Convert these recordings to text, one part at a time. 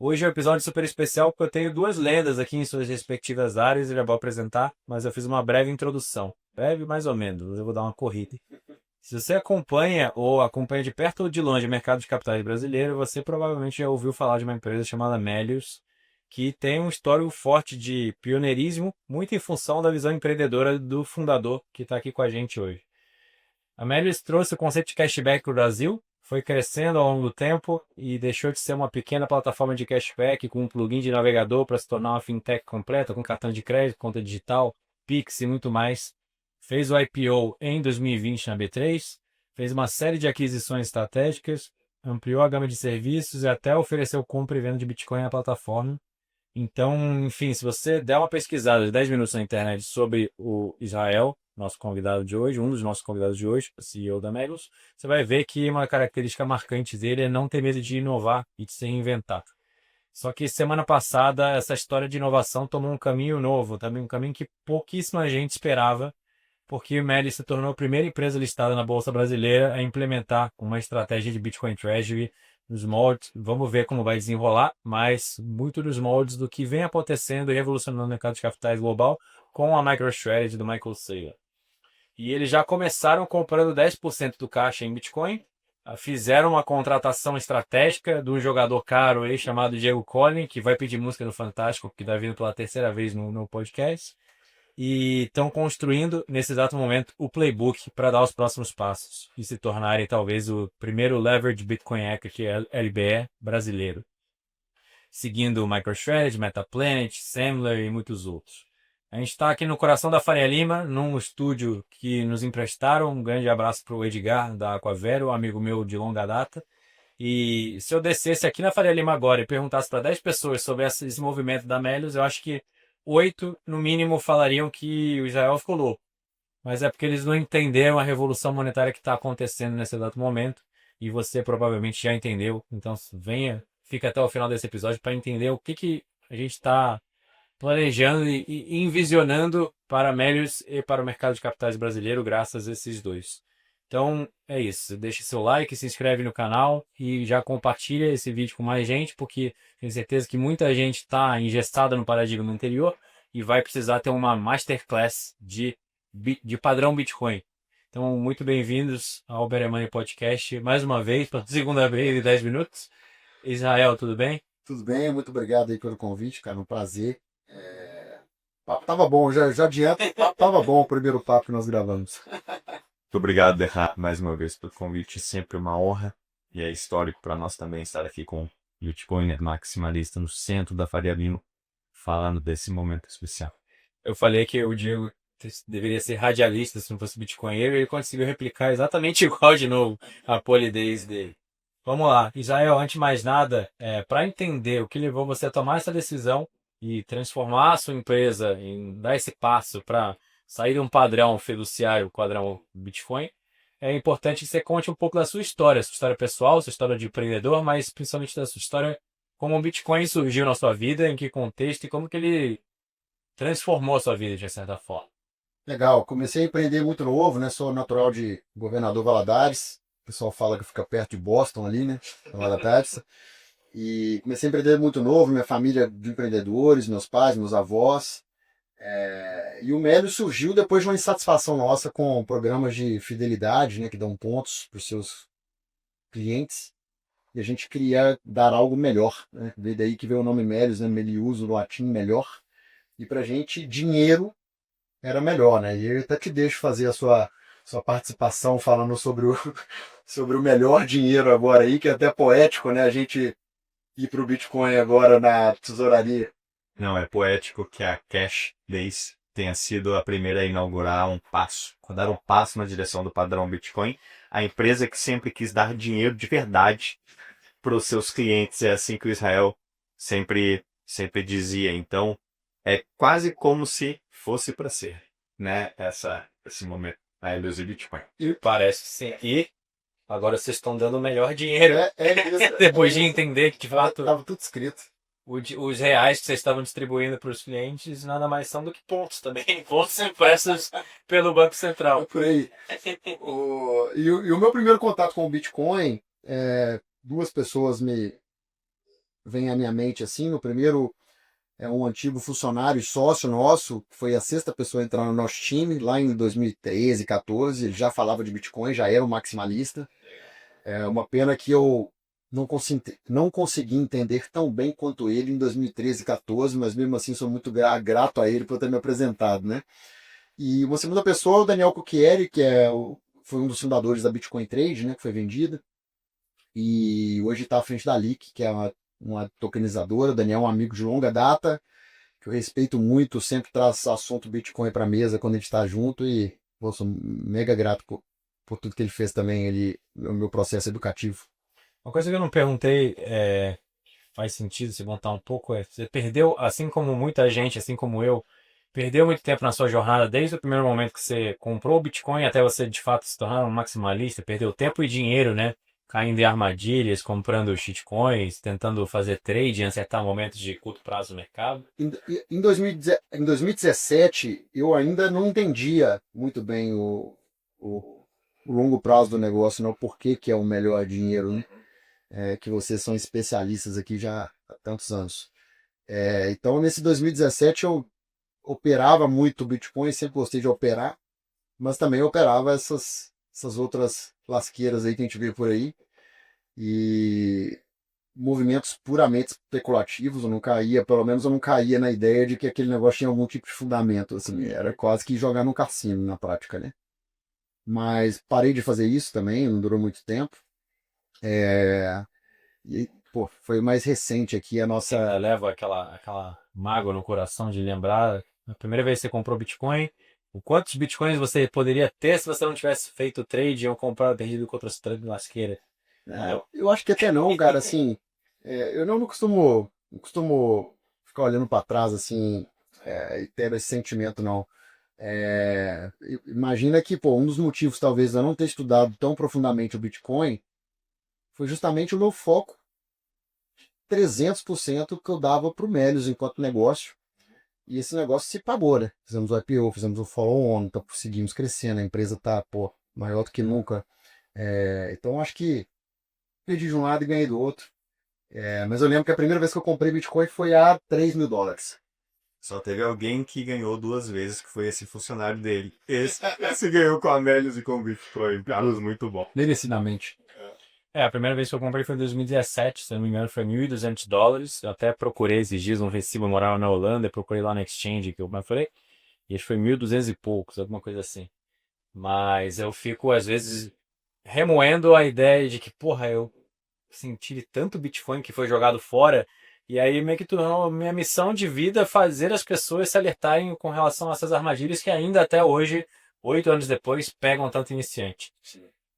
Hoje é um episódio super especial porque eu tenho duas lendas aqui em suas respectivas áreas e já vou apresentar, mas eu fiz uma breve introdução. Breve mais ou menos, eu vou dar uma corrida. Se você acompanha ou acompanha de perto ou de longe o mercado de capitais brasileiro, você provavelmente já ouviu falar de uma empresa chamada Melius, que tem um histórico forte de pioneirismo, muito em função da visão empreendedora do fundador que está aqui com a gente hoje. A Melius trouxe o conceito de cashback para o Brasil, foi crescendo ao longo do tempo e deixou de ser uma pequena plataforma de cashback com um plugin de navegador para se tornar uma fintech completa, com cartão de crédito, conta digital, Pix e muito mais. Fez o IPO em 2020 na B3, fez uma série de aquisições estratégicas, ampliou a gama de serviços e até ofereceu compra e venda de Bitcoin na plataforma. Então, enfim, se você der uma pesquisada de 10 minutos na internet sobre o Israel, nosso convidado de hoje, um dos nossos convidados de hoje, o CEO da Melos, você vai ver que uma característica marcante dele é não ter medo de inovar e de se reinventar. Só que semana passada essa história de inovação tomou um caminho novo, também um caminho que pouquíssima gente esperava, porque o Melis se tornou a primeira empresa listada na Bolsa Brasileira a implementar uma estratégia de Bitcoin Treasury nos moldes. Vamos ver como vai desenrolar, mas muito dos moldes do que vem acontecendo e revolucionando o mercado de capitais global com a MicroStrategy do Michael Saylor. E eles já começaram comprando 10% do caixa em Bitcoin, fizeram uma contratação estratégica de um jogador caro aí chamado Diego Collin, que vai pedir música no Fantástico, que está vindo pela terceira vez no podcast e estão construindo, nesse exato momento, o playbook para dar os próximos passos e se tornarem talvez o primeiro Leverage Bitcoin Equity LBE brasileiro, seguindo o MicroStrategy, Metaplanet, Semler e muitos outros. A gente está aqui no coração da Faria Lima, num estúdio que nos emprestaram. Um grande abraço para o Edgar, da Aquavero, amigo meu de longa data. E se eu descesse aqui na Faria Lima agora e perguntasse para 10 pessoas sobre esse movimento da Melius, eu acho que 8, no mínimo, falariam que o Israel ficou louco. Mas é porque eles não entenderam a revolução monetária que está acontecendo nesse exato momento. E você provavelmente já entendeu. Então venha, fica até o final desse episódio para entender o que a gente está planejando e envisionando para a Melius e para o mercado de capitais brasileiro, graças a esses dois. Então é isso. Deixe seu like, se inscreve no canal e já compartilha esse vídeo com mais gente, porque tenho certeza que muita gente está engessada no paradigma anterior e vai precisar ter uma masterclass de padrão Bitcoin. Então, muito bem-vindos ao Better Money Podcast, mais uma vez, pela segunda vez em 10 minutos. Israel, tudo bem? Tudo bem, muito obrigado aí pelo convite, cara, um prazer. O papo tava bom, já adianto, o papo tava bom o primeiro papo que nós gravamos. Muito obrigado, Derra, mais uma vez pelo convite, sempre uma honra. E é histórico para nós também estar aqui com o Bitcoiner maximalista no centro da Faria Lima, falando desse momento especial. Eu falei que o Diego deveria ser radialista se não fosse bitcoinheiro, e ele conseguiu replicar exatamente igual de novo a polidez dele. Vamos lá, Israel, antes de mais nada, para entender o que levou você a tomar essa decisão e transformar a sua empresa em dar esse passo para sair de um padrão fiduciário, o padrão Bitcoin, é importante que você conte um pouco da sua história pessoal, sua história de empreendedor, mas principalmente da sua história, como o Bitcoin surgiu na sua vida, em que contexto e como que ele transformou a sua vida de certa forma. Legal, comecei a empreender muito novo, né? Sou natural de Governador Valadares. O pessoal fala que fica perto de Boston ali, né? Valadares. E comecei a empreender muito novo, minha família de empreendedores, meus pais, meus avós. E o Mélio surgiu depois de uma insatisfação nossa com programas de fidelidade, né? Que dão pontos para os seus clientes. E a gente queria dar algo melhor, né? Veio daí que veio o nome Melius, né? Melius, no latim, melhor. E pra gente, dinheiro era melhor, né? E eu até te deixo fazer a sua participação falando sobre sobre o melhor dinheiro agora aí, que é até poético, né? A gente ir pro Bitcoin agora na tesouraria. Não, é poético que a Cash Days tenha sido a primeira a inaugurar um passo, a dar um passo na direção do padrão Bitcoin. A empresa que sempre quis dar dinheiro de verdade para os seus clientes, é assim que o Israel sempre dizia. Então, é quase como se fosse para ser, né? Esse momento, a Illusion Bitcoin. E parece que sim. E agora vocês estão dando o melhor dinheiro. Isso, Depois de entender que, de fato, tava tudo escrito. os reais que vocês estavam distribuindo para os clientes nada mais são do que pontos também. Pontos impressos pelo Banco Central. Por aí. E o meu primeiro contato com o Bitcoin, duas pessoas vêm à minha mente assim. No primeiro é um antigo funcionário e sócio nosso, que foi a sexta pessoa a entrar no nosso time, lá em 2013, 14, ele já falava de Bitcoin, já era um maximalista. É uma pena que eu não consegui entender tão bem quanto ele em 2013 e 14, mas mesmo assim sou muito grato a ele por ter me apresentado, né? E uma segunda pessoa, o Daniel Cucchieri, que foi um dos fundadores da Bitcoin Trade, né, que foi vendida, e hoje está à frente da Leak, que é uma tokenizadora. O Daniel é um amigo de longa data, que eu respeito muito, sempre traz assunto Bitcoin para a mesa quando a gente está junto, e eu sou mega grato por tudo que ele fez também, no meu processo educativo. Uma coisa que eu não perguntei, faz sentido se montar um pouco, você perdeu, assim como muita gente, assim como eu, perdeu muito tempo na sua jornada, desde o primeiro momento que você comprou o Bitcoin até você de fato se tornar um maximalista, perdeu tempo e dinheiro, né? Caindo em armadilhas, comprando shitcoins, tentando fazer trade em acertar momentos de curto prazo no mercado. Em 2017, eu ainda não entendia muito bem o longo prazo do negócio, não, por que que é o melhor dinheiro, né? Que vocês são especialistas aqui já há tantos anos. Então, nesse 2017, eu operava muito Bitcoin, sempre gostei de operar, mas também operava essas outras lasqueiras aí que a gente vê por aí. E movimentos puramente especulativos, eu não caía, pelo menos eu não caía na ideia de que aquele negócio tinha algum tipo de fundamento, assim, era quase que jogar no cassino na prática, né? Mas parei de fazer isso também, não durou muito tempo. E, pô, foi mais recente aqui a nossa. Leva aquela mágoa no coração de lembrar a primeira vez que você comprou Bitcoin, o quantos Bitcoins você poderia ter se você não tivesse feito trade ou comprado perdido com outras trade lasqueiras. Eu acho que até não, cara, assim, eu não costumo ficar olhando para trás, assim, e ter esse sentimento, não. Imagina que, pô, um dos motivos, talvez, de eu não ter estudado tão profundamente o Bitcoin foi justamente o meu foco 300% que eu dava para o Melios enquanto negócio. E esse negócio se pagou, né? Fizemos o IPO, fizemos o follow-on, então seguimos crescendo, a empresa tá, pô, maior do que nunca. Então acho que perdi de um lado e ganhei do outro. Mas eu lembro que a primeira vez que eu comprei Bitcoin foi a $3.000. Só teve alguém que ganhou 2 vezes, que foi esse funcionário dele. Esse ganhou com a Amélios e com o Bitcoin. Carlos, muito bom. Merecidamente. A primeira vez que eu comprei foi em 2017, se eu não me engano foi $1.200. Eu até procurei esses dias um recibo, eu morava na Holanda, procurei lá no Exchange que eu falei, e acho que foi 1.200 e poucos, alguma coisa assim. Mas eu fico, às vezes, remoendo a ideia de que, porra, eu senti tanto Bitcoin que foi jogado fora, e aí meio que tornou a minha missão de vida fazer as pessoas se alertarem com relação a essas armadilhas que ainda até hoje, 8 anos depois, pegam tanto iniciante.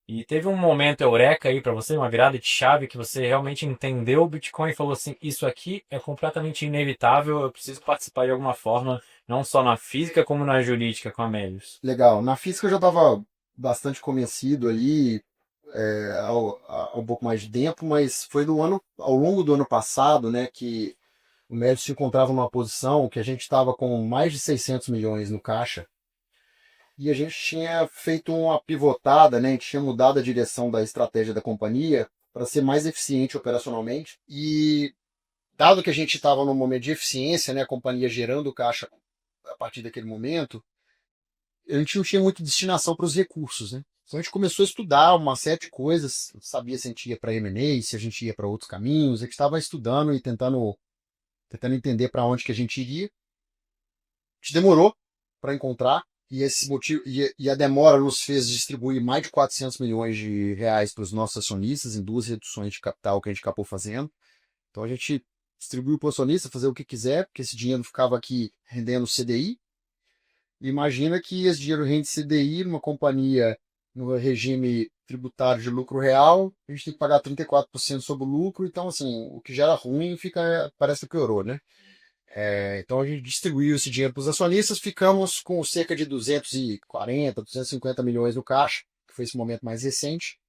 E teve um momento eureka aí pra você, uma virada de chave que você realmente entendeu o Bitcoin e falou assim, isso aqui é completamente inevitável, eu preciso participar de alguma forma, não só na física como na jurídica com a Melius. Legal. Na física eu já estava bastante convencido ali, há um pouco mais de tempo, mas foi ao longo do ano passado, né, que o Melios se encontrava numa posição que a gente estava com mais de 600 milhões no caixa e a gente tinha feito uma pivotada, né, a gente tinha mudado a direção da estratégia da companhia para ser mais eficiente operacionalmente e dado que a gente estava num momento de eficiência, né, a companhia gerando caixa a partir daquele momento, a gente não tinha muita destinação para os recursos, né? Então a gente começou a estudar uma série de coisas, sabia se a gente ia para M&A, se a gente ia para outros caminhos, a gente estava estudando e tentando entender para onde que a gente iria. A gente demorou para encontrar e esse motivo e a demora nos fez distribuir mais de 400 milhões de reais para os nossos acionistas em 2 reduções de capital que a gente acabou fazendo. Então a gente distribuiu para o acionista fazer o que quiser, porque esse dinheiro ficava aqui rendendo CDI. Imagina que esse dinheiro rende CDI numa companhia no regime tributário de lucro real, a gente tem que pagar 34% sobre o lucro, então assim, o que já era ruim parece que piorou, né? Então a gente distribuiu esse dinheiro para os acionistas, ficamos com cerca de 240, 250 milhões no caixa, que foi esse momento mais recente.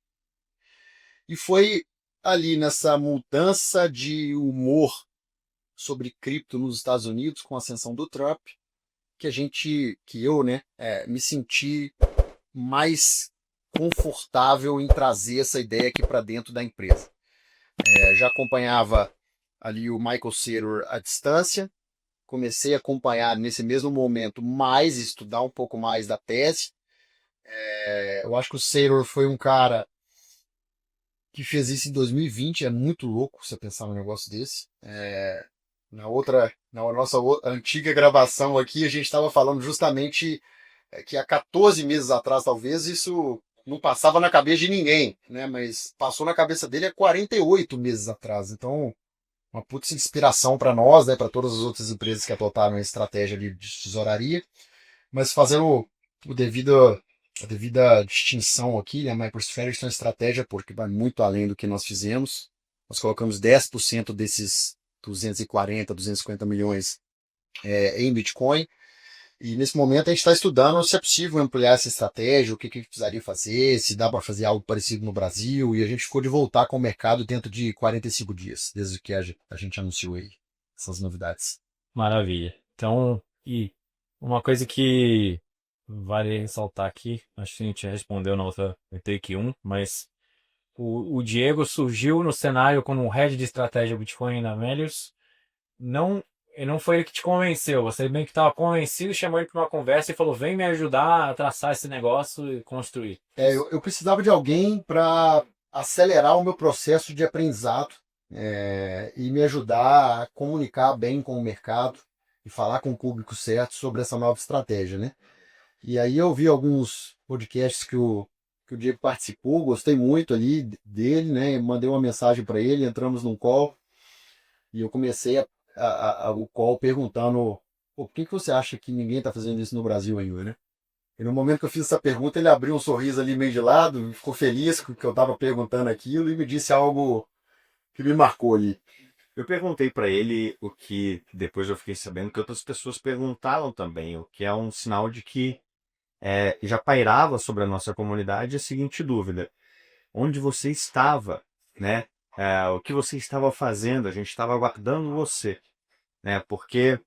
E foi ali nessa mudança de humor sobre cripto nos Estados Unidos, com a ascensão do Trump, que eu, né, me senti mais confortável em trazer essa ideia aqui para dentro da empresa. Já acompanhava ali o Michael Saylor à distância. Comecei a acompanhar nesse mesmo momento mais, estudar um pouco mais da tese. Eu acho que o Saylor foi um cara que fez isso em 2020, é muito louco você pensar num negócio desse. Na nossa antiga gravação aqui, a gente estava falando justamente que há 14 meses atrás, talvez, isso não passava na cabeça de ninguém, né? Mas passou na cabeça dele há 48 meses atrás. Então, uma puta inspiração para nós, né? Para todas as outras empresas que adotaram a estratégia ali de tesouraria, mas fazendo a devida distinção aqui, né? MicroStrategy é uma estratégia porque vai muito além do que nós fizemos. Nós colocamos 10% desses 250 milhões em Bitcoin. E nesse momento a gente está estudando se é possível ampliar essa estratégia, o que precisaria fazer, se dá para fazer algo parecido no Brasil. E a gente ficou de voltar com o mercado dentro de 45 dias, desde que a gente anunciou aí essas novidades. Maravilha. Então, e uma coisa que vale ressaltar aqui, acho que a gente respondeu na outra Take 1, mas o Diego surgiu no cenário como um head de estratégia Bitcoin na Melius. Não foi ele que te convenceu, você bem que estava convencido, chamou ele para uma conversa e falou: vem me ajudar a traçar esse negócio e construir. Eu precisava de alguém para acelerar o meu processo de aprendizado e me ajudar a comunicar bem com o mercado e falar com o público certo sobre essa nova estratégia, né? E aí eu vi alguns podcasts que o Diego participou, gostei muito ali dele, né? Mandei uma mensagem para ele, entramos num call e eu comecei o call perguntando: por que você acha que ninguém está fazendo isso no Brasil ainda, né? E no momento que eu fiz essa pergunta, ele abriu um sorriso ali meio de lado, ficou feliz com que eu estava perguntando aquilo e me disse algo que me marcou ali. Eu perguntei para ele o que depois eu fiquei sabendo que outras pessoas perguntaram também, o que é um sinal de que já pairava sobre a nossa comunidade a seguinte dúvida: onde você estava, né? O que você estava fazendo? A gente estava aguardando você, né? Porque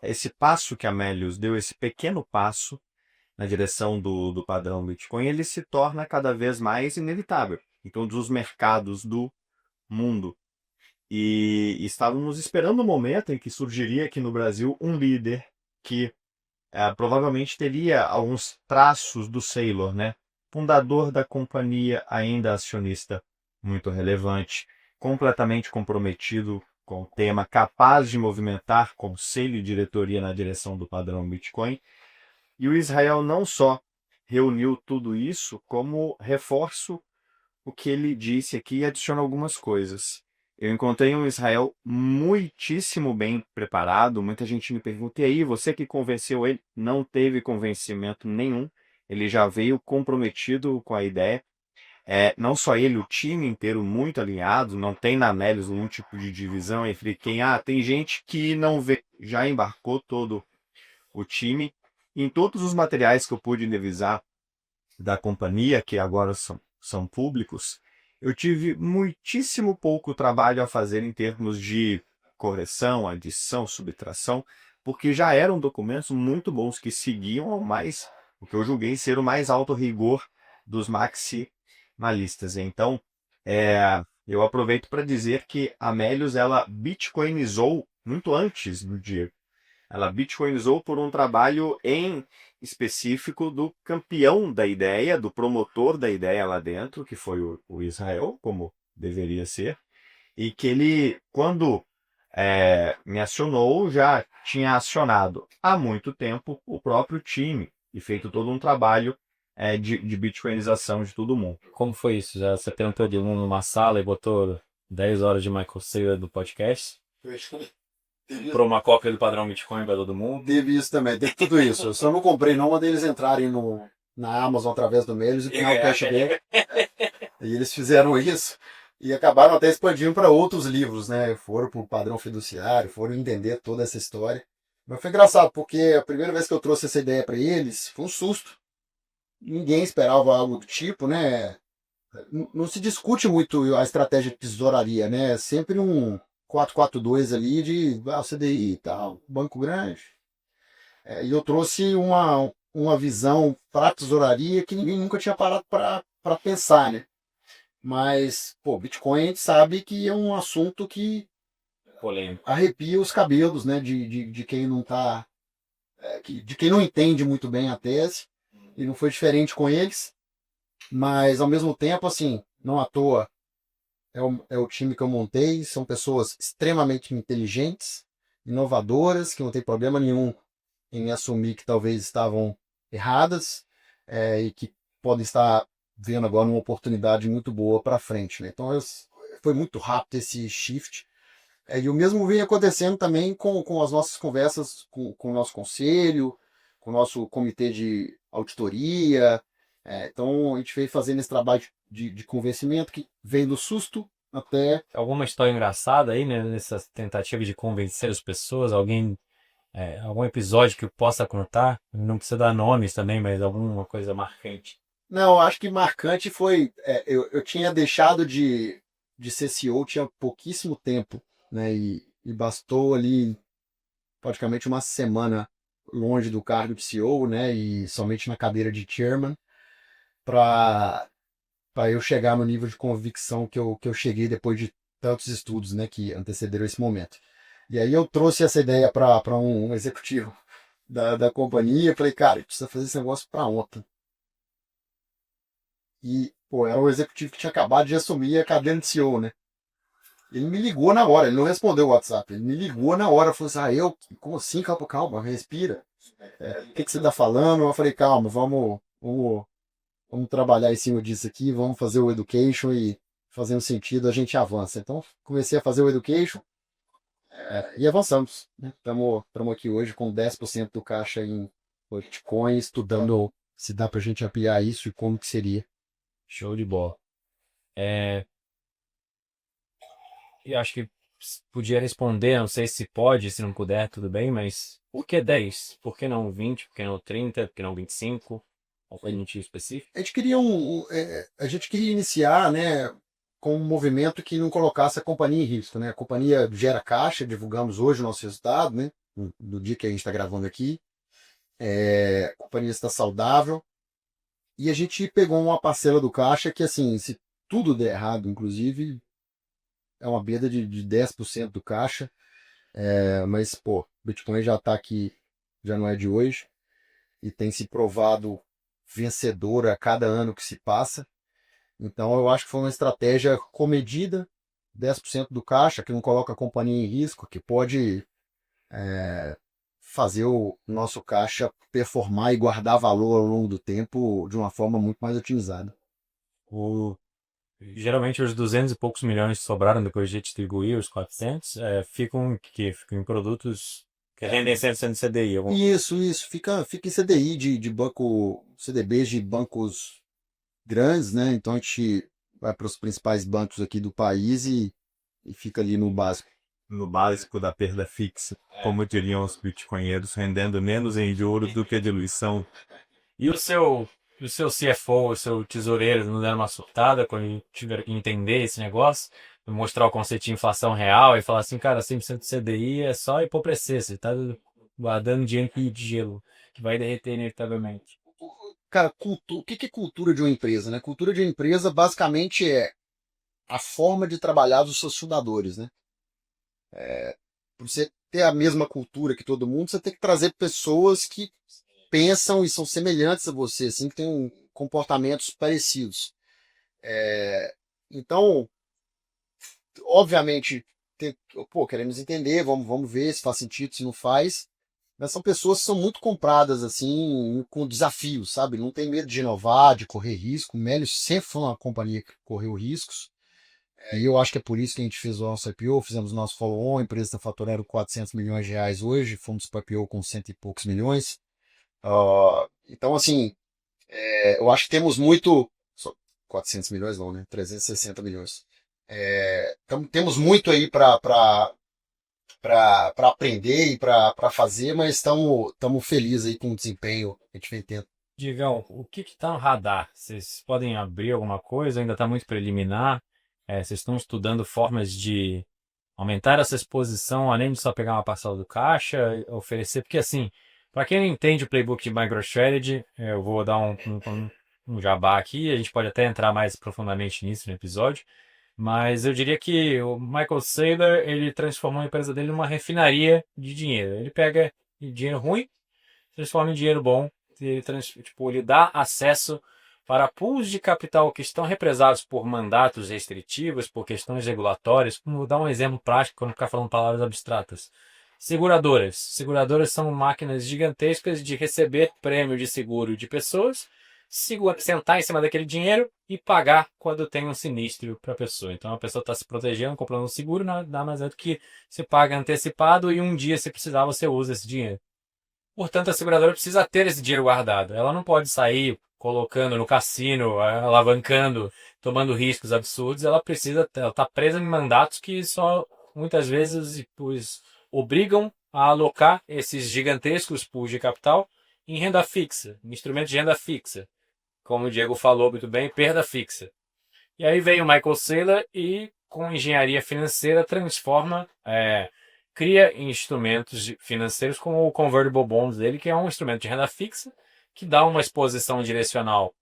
esse passo que a Melius deu, esse pequeno passo na direção do padrão Bitcoin, ele se torna cada vez mais inevitável em todos os mercados do mundo. E estávamos esperando o momento em que surgiria aqui no Brasil um líder que provavelmente teria alguns traços do Saylor, né? Fundador da companhia, ainda acionista muito relevante, completamente comprometido com o tema, capaz de movimentar conselho e diretoria na direção do padrão Bitcoin. E o Israel não só reuniu tudo isso, como reforço o que ele disse aqui e adiciona algumas coisas. Eu encontrei um Israel muitíssimo bem preparado. Muita gente me pergunta: e aí, você que convenceu ele? Não teve convencimento nenhum. Ele já veio comprometido com a ideia. Não só ele, o time inteiro muito alinhado. Não tem na Melius nenhum tipo de divisão entre quem... tem gente que não vê. Já embarcou todo o time. Em todos os materiais que eu pude revisar da companhia, que agora são públicos, eu tive muitíssimo pouco trabalho a fazer em termos de correção, adição, subtração, porque já eram documentos muito bons que seguiam o que eu julguei ser o mais alto rigor dos maximalistas. Então, eu aproveito para dizer que a Melius, ela bitcoinizou muito antes do Diego. Ela bitcoinizou por um trabalho em específico do campeão da ideia, do promotor da ideia lá dentro, que foi o Israel, como deveria ser, e que ele, quando me acionou, já tinha acionado há muito tempo o próprio time e feito todo um trabalho de bitcoinização de todo mundo. Como foi isso? Já você tentou de um numa sala e botou 10 horas de Michael Saylor do podcast? Comprou uma cópia do padrão Bitcoin para todo mundo? Teve isso também, teve tudo isso. Eu só não comprei não, mandei eles entrarem na Amazon através do Melius e ganhar o cashback. E eles fizeram isso e acabaram até expandindo para outros livros, né? Foram para o padrão fiduciário, foram entender toda essa história. Mas foi engraçado, porque a primeira vez que eu trouxe essa ideia para eles, foi um susto. Ninguém esperava algo do tipo, né? Não se discute muito a estratégia de tesouraria, né? Sempre um 442 ali de CDI e tal, banco grande. E eu trouxe uma visão para a tesouraria que ninguém nunca tinha parado para pensar, né? Mas, pô, Bitcoin a gente sabe que é um assunto que Polêmico. arrepia os cabelos, né, de quem não tá, de quem não entende muito bem a tese, e não foi diferente com eles, mas ao mesmo tempo, assim, não à toa, é o time que eu montei, são pessoas extremamente inteligentes, inovadoras, que não tem problema nenhum em assumir que talvez estavam erradas, e que podem estar vendo agora uma oportunidade muito boa para frente, né? Então foi muito rápido esse shift. E o mesmo vem acontecendo também com as nossas conversas com o nosso conselho, com o nosso comitê de auditoria. Então a gente veio fazendo esse trabalho de convencimento que vem do susto até. Alguma história engraçada aí, né, nessa tentativa de convencer as pessoas? Algum episódio que eu possa contar? Não precisa dar nomes também, mas alguma coisa marcante. Não, acho que marcante foi. Eu tinha deixado de ser CEO, tinha pouquíssimo tempo, né? E bastou ali praticamente uma semana longe do cargo de CEO, né? E somente na cadeira de chairman, para eu chegar no nível de convicção que eu cheguei depois de tantos estudos, né? Que antecederam esse momento. E aí eu trouxe essa ideia para um executivo da companhia, falei, cara, a gente precisa fazer esse negócio para ontem. E, pô, era o executivo que tinha acabado de assumir a cadeira de CEO, né? Ele me ligou na hora, ele não respondeu o WhatsApp, ele me ligou na hora, falou assim, como assim? Calma, calma, respira. O que você tá falando? Eu falei, calma, vamos trabalhar em cima disso aqui, vamos fazer o education e fazendo sentido a gente avança. Então, comecei a fazer o education, e avançamos, né? Estamos aqui hoje com 10% do caixa em Bitcoin, estudando se dá pra gente ampliar isso e como que seria. Show de bola. Eu acho que podia responder, não sei se pode, se não puder, tudo bem, mas por que 10? Por que não 20? Por que não 30? Por que não 25? Algum motivo específico? A gente queria a gente queria iniciar, né, com um movimento que não colocasse a companhia em risco, né? A companhia gera caixa, divulgamos hoje o nosso resultado, né, do dia que a gente está gravando aqui. A companhia está saudável e a gente pegou uma parcela do caixa que, assim, se tudo der errado, inclusive, é uma perda de 10% do caixa. Mas, pô, Bitcoin já está aqui, já não é de hoje e tem se provado vencedor a cada ano que se passa. Então eu acho que foi uma estratégia comedida, 10% do caixa, que não coloca a companhia em risco, que pode fazer o nosso caixa performar e guardar valor ao longo do tempo de uma forma muito mais otimizada. O, Geralmente os 200 e poucos milhões que sobraram depois de distribuir os 400 ficam em produtos que rendem 100% de CDI. Isso. Fica em CDI de banco, CDBs de bancos grandes, né? Então a gente vai para os principais bancos aqui do país e fica ali no básico. No básico da perda fixa, como diriam os bitcoinheiros, rendendo menos em juros do que diluição. E o seu CFO, o seu tesoureiro, não deram uma surtada quando tiveram que entender esse negócio? Mostrar o conceito de inflação real e falar assim, cara, 100% de CDI é só empobrecer, você está guardando dinheiro de gelo, que vai derreter inevitavelmente. Cara, o que é cultura de uma empresa, né? Cultura de uma empresa basicamente é a forma de trabalhar dos seus fundadores, né? Para você ter a mesma cultura que todo mundo, você tem que trazer pessoas que pensam e são semelhantes a você, assim, que têm comportamentos parecidos. Então, obviamente, queremos entender, vamos ver se faz sentido, se não faz. Mas são pessoas que são muito compradas, assim, com desafios, sabe? Não tem medo de inovar, de correr risco. O Melius sempre foi uma companhia que correu riscos. E eu acho que é por isso que a gente fez o nosso IPO, fizemos o nosso follow-on, a empresa está faturando 400 milhões de reais hoje, fomos para o IPO com cento e poucos milhões. Então, assim, eu acho que temos muito. 400 milhões não, né? 360 milhões. Então, temos muito aí para aprender e para fazer, mas estamos felizes aí com o desempenho que a gente vem tendo. Digão, o que está no radar? Vocês podem abrir alguma coisa? Ainda está muito preliminar. Vocês estão estudando formas de aumentar essa exposição, além de só pegar uma parcela do caixa, oferecer. Porque, assim, para quem não entende o playbook de MicroStrategy, eu vou dar um jabá aqui, a gente pode até entrar mais profundamente nisso no episódio, mas eu diria que o Michael Saylor, ele transformou a empresa dele numa refinaria de dinheiro. Ele pega dinheiro ruim, transforma em dinheiro bom, ele dá acesso para pools de capital que estão represados por mandatos restritivos, por questões regulatórias. Vou dar um exemplo prático para não ficar falando palavras abstratas. Seguradoras. Seguradoras são máquinas gigantescas de receber prêmio de seguro de pessoas, sentar em cima daquele dinheiro e pagar quando tem um sinistro para a pessoa. Então a pessoa está se protegendo, comprando um seguro, nada mais é do que você paga antecipado e um dia, se precisar, você usa esse dinheiro. Portanto, a seguradora precisa ter esse dinheiro guardado. Ela não pode sair colocando no cassino, alavancando, tomando riscos absurdos. Ela está presa em mandatos que só muitas vezes os obrigam a alocar esses gigantescos pools de capital em renda fixa, em instrumentos de renda fixa. Como o Diego falou muito bem, perda fixa. E aí vem o Michael Saylor e, com engenharia financeira, cria instrumentos financeiros como o Convertible Bonds dele, que é um instrumento de renda fixa, que dá uma exposição direcional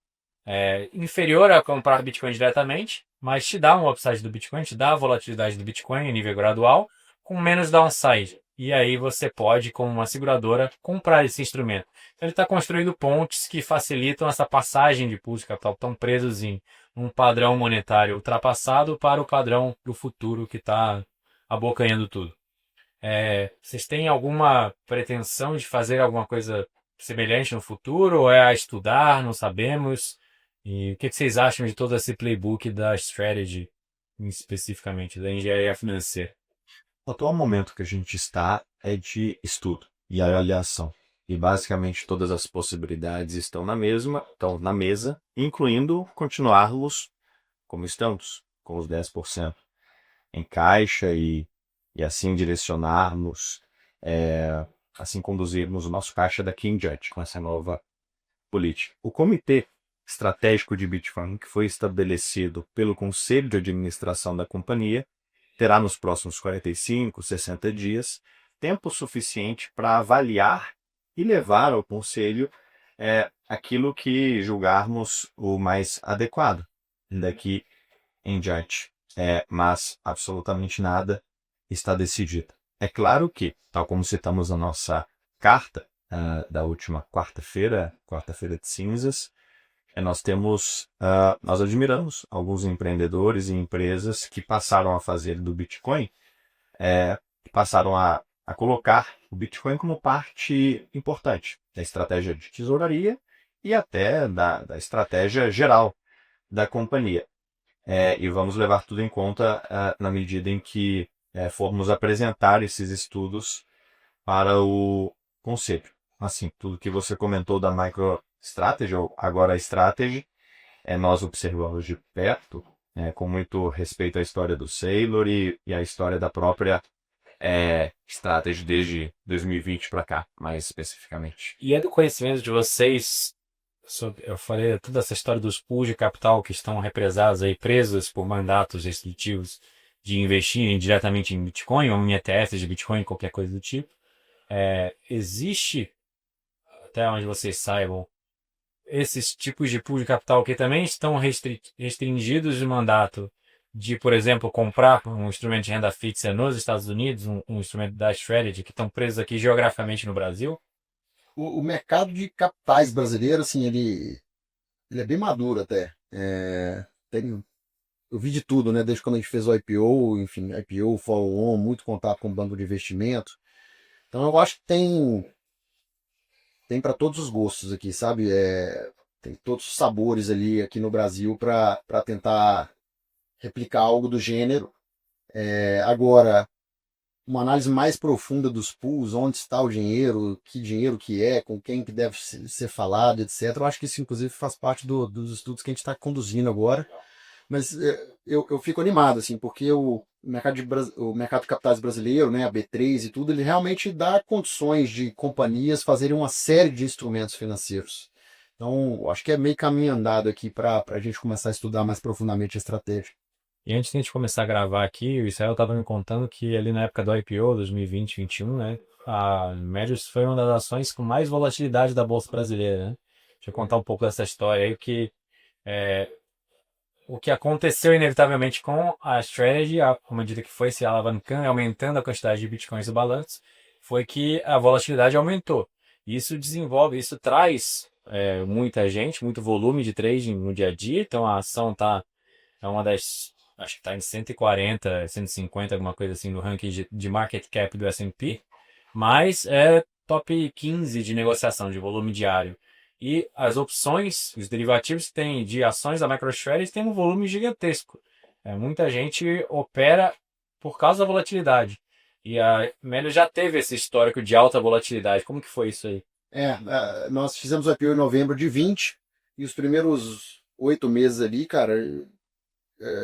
inferior a comprar Bitcoin diretamente, mas te dá um upside do Bitcoin, te dá a volatilidade do Bitcoin em nível gradual, com menos downside. E aí você pode, como uma seguradora, comprar esse instrumento. Então ele está construindo pontes que facilitam essa passagem de pools de capital, estão presos em um padrão monetário ultrapassado para o padrão do futuro que está abocanhando tudo. Vocês têm alguma pretensão de fazer alguma coisa semelhante no futuro? Ou é a estudar? Não sabemos. E o que vocês acham de todo esse playbook da strategy, especificamente, da engenharia financeira? O atual momento que a gente está é de estudo e avaliação. E basicamente todas as possibilidades estão na mesa, incluindo continuarmos como estamos, com os 10% em caixa e assim direcionarmos, assim conduzirmos o nosso caixa daqui em diante com essa nova política. O Comitê Estratégico de Bitcoin, que foi estabelecido pelo Conselho de Administração da companhia, terá nos próximos 45, 60 dias tempo suficiente para avaliar e levar ao Conselho aquilo que julgarmos o mais adequado daqui em diante. Mas absolutamente nada está decidido. É claro que, tal como citamos na nossa carta da última quarta-feira de cinzas, nós admiramos alguns empreendedores e empresas que passaram a fazer do Bitcoin, passaram a colocar o Bitcoin como parte importante da estratégia de tesouraria e até da estratégia geral da companhia. E vamos levar tudo em conta na medida em que formos apresentar esses estudos para o conselho. Assim, tudo que você comentou da MicroStrategy, ou agora a Strategy, nós observamos de perto, com muito respeito à história do Saylor e à história da própria Strategy desde 2020 para cá, mais especificamente. E é do conhecimento de vocês, eu falei toda essa história dos pools de capital que estão represados aí, presos por mandatos restritivos de investir diretamente em Bitcoin ou em ETFs de Bitcoin, qualquer coisa do tipo. Existe, até onde vocês saibam, esses tipos de pool de capital que também estão restringidos de mandato de, por exemplo, comprar um instrumento de renda fixa nos Estados Unidos, um instrumento da Strategy, que estão presos aqui geograficamente no Brasil? O mercado de capitais brasileiro, assim, ele é bem maduro até. Eu vi de tudo, né? Desde quando a gente fez o IPO, enfim, IPO, follow-on, muito contato com o banco de investimento. Então eu acho que tem para todos os gostos aqui, sabe? Tem todos os sabores ali aqui no Brasil para tentar replicar algo do gênero. Agora, uma análise mais profunda dos pools, onde está o dinheiro que é, com quem que deve ser falado, etc. Eu acho que isso, inclusive, faz parte dos estudos que a gente está conduzindo agora. Mas eu fico animado, assim, porque o mercado de capitais brasileiro, né, a B3 e tudo, ele realmente dá condições de companhias fazerem uma série de instrumentos financeiros. Então, acho que é meio caminho andado aqui para a gente começar a estudar mais profundamente a estratégia. E antes de a gente começar a gravar aqui, o Israel estava me contando que ali na época do IPO, 2020-2021, né, a Médios foi uma das ações com mais volatilidade da Bolsa Brasileira, né? Deixa eu contar um pouco dessa história aí, o que aconteceu inevitavelmente com a Strategy, à medida que foi se alavancando, aumentando a quantidade de bitcoins no balanço, foi que a volatilidade aumentou. Isso traz muita gente, muito volume de trading no dia a dia, então a ação é uma das, acho que está em 140, 150, alguma coisa assim no ranking de market cap do S&P, mas é top 15 de negociação de volume diário. E as opções, os derivativos que tem de ações da MicroStrategy têm um volume gigantesco. Muita gente opera por causa da volatilidade. E a Melius já teve esse histórico de alta volatilidade. Como que foi isso aí? Nós fizemos o IPO em novembro de 20 e os primeiros 8 meses ali, cara,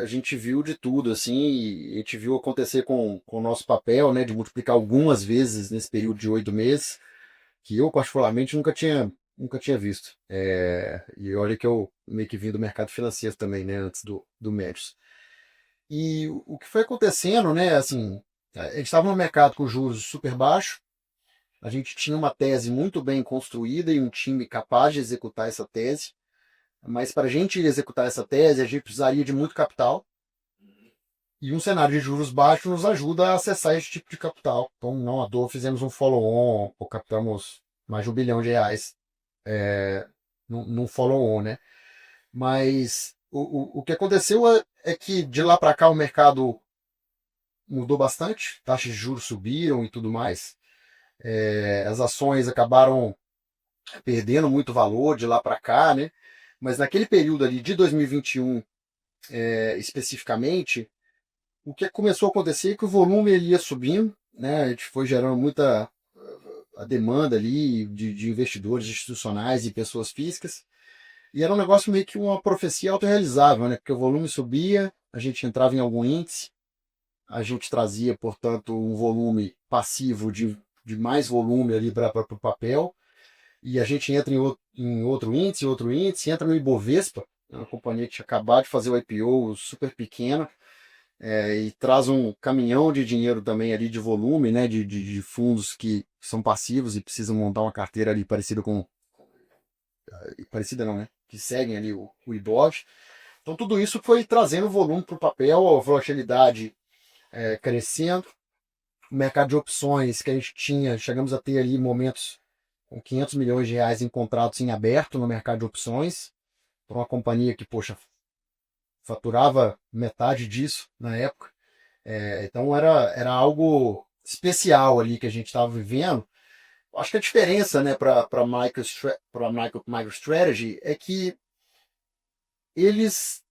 a gente viu de tudo, assim, e a gente viu acontecer com o nosso papel, né, de multiplicar algumas vezes nesse período de 8 meses, que eu, particularmente, nunca tinha visto. E olha que eu meio que vim do mercado financeiro também, né, antes do Médios. E o que foi acontecendo, né, assim, a gente estava no mercado com juros super baixos, a gente tinha uma tese muito bem construída e um time capaz de executar essa tese, mas para a gente executar essa tese, a gente precisaria de muito capital, e um cenário de juros baixos nos ajuda a acessar esse tipo de capital. Então, não à toa, fizemos um follow-on, ou captamos mais de R$ 1 bilhão num follow-on, né? Mas o que aconteceu é que de lá para cá o mercado mudou bastante, taxas de juros subiram e tudo mais. As ações acabaram perdendo muito valor de lá para cá, né? Mas naquele período ali de 2021, especificamente, o que começou a acontecer é que o volume ele ia subindo, né? A gente foi gerando muita a demanda ali de investidores institucionais e pessoas físicas. E era um negócio meio que uma profecia autorrealizável, né? Porque o volume subia, a gente entrava em algum índice, a gente trazia, portanto, um volume passivo de mais volume ali para o papel, e a gente entra em outro índice, entra no Ibovespa, uma companhia que tinha acabado de fazer o IPO super pequena, e traz um caminhão de dinheiro também ali de volume, né, de fundos que são passivos e precisam montar uma carteira ali parecida com... Parecida não, né? Que seguem ali o Ibov. Então tudo isso foi trazendo volume para o papel, a volatilidade crescendo. O mercado de opções que a gente tinha, chegamos a ter ali momentos com R$ 500 milhões em contratos em aberto no mercado de opções, para uma companhia que, poxa, faturava metade disso na época. Então era algo especial ali que a gente estava vivendo. Acho que a diferença, né, para a MicroStrategy é que eles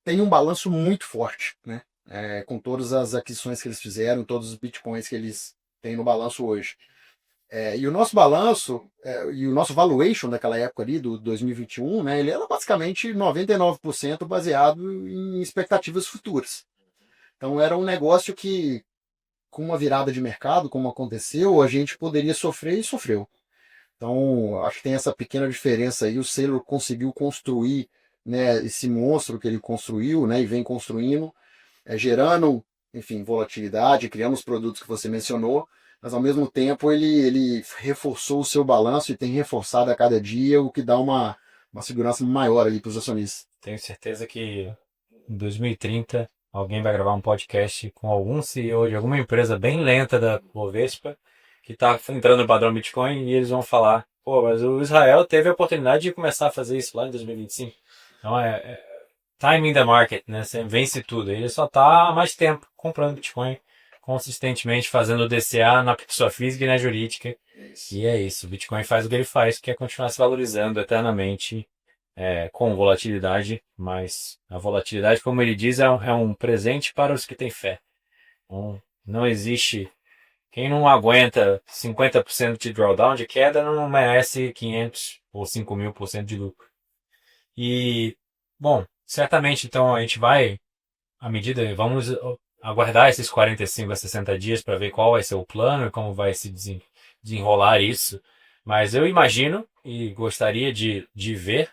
têm um balanço muito forte, né? Com todas as aquisições que eles fizeram, todos os bitcoins que eles têm no balanço hoje. E o nosso balanço, e o nosso valuation daquela época ali, do 2021, né, ele era basicamente 99% baseado em expectativas futuras. Então era um negócio que, com uma virada de mercado, como aconteceu, a gente poderia sofrer e sofreu. Então, acho que tem essa pequena diferença aí. O Saylor conseguiu construir, né, esse monstro que ele construiu, né, e vem construindo, gerando, enfim, volatilidade, criando os produtos que você mencionou, mas ao mesmo tempo ele reforçou o seu balanço e tem reforçado a cada dia, o que dá uma segurança maior ali para os acionistas. Tenho certeza que em 2030 alguém vai gravar um podcast com algum CEO de alguma empresa bem lenta da Bovespa que está entrando no padrão Bitcoin e eles vão falar: pô, mas o Israel teve a oportunidade de começar a fazer isso lá em 2025. Então timing the market, né? Você vence tudo. Ele só está há mais tempo comprando Bitcoin consistentemente, fazendo o DCA na pessoa física e na jurídica. E é isso. O Bitcoin faz o que ele faz, que é continuar se valorizando eternamente com volatilidade, mas a volatilidade, como ele diz, é um presente para os que têm fé. Não existe... Quem não aguenta 50% de drawdown, de queda, não merece 500 ou 5.000% de lucro. E, bom, certamente, então, a gente vai, à medida, vamos aguardar esses 45 a 60 dias para ver qual vai ser o plano e como vai se desenrolar isso. Mas eu imagino e gostaria de ver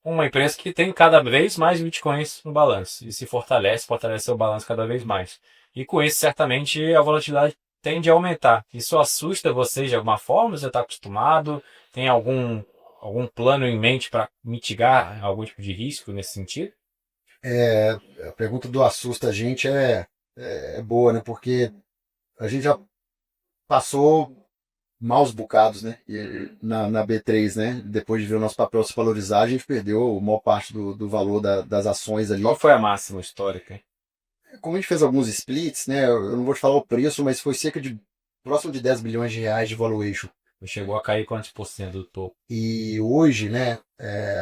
uma empresa que tem cada vez mais bitcoins no balanço e se fortalece seu balanço cada vez mais. E com isso, certamente, a volatilidade tende a aumentar. Isso assusta vocês de alguma forma? Você está acostumado? Tem algum plano em mente para mitigar algum tipo de risco nesse sentido? A pergunta do assusta a gente é boa, né? Porque a gente já passou maus bocados, né? Na B3, né? Depois de ver o nosso papel se valorizar, a gente perdeu a maior parte do valor das ações ali. Qual foi a máxima histórica? Como a gente fez alguns splits, né? Eu não vou te falar o preço, mas foi cerca de próximo de 10 bilhões de reais de valuation. Chegou a cair quantos por cento do topo? E hoje, né,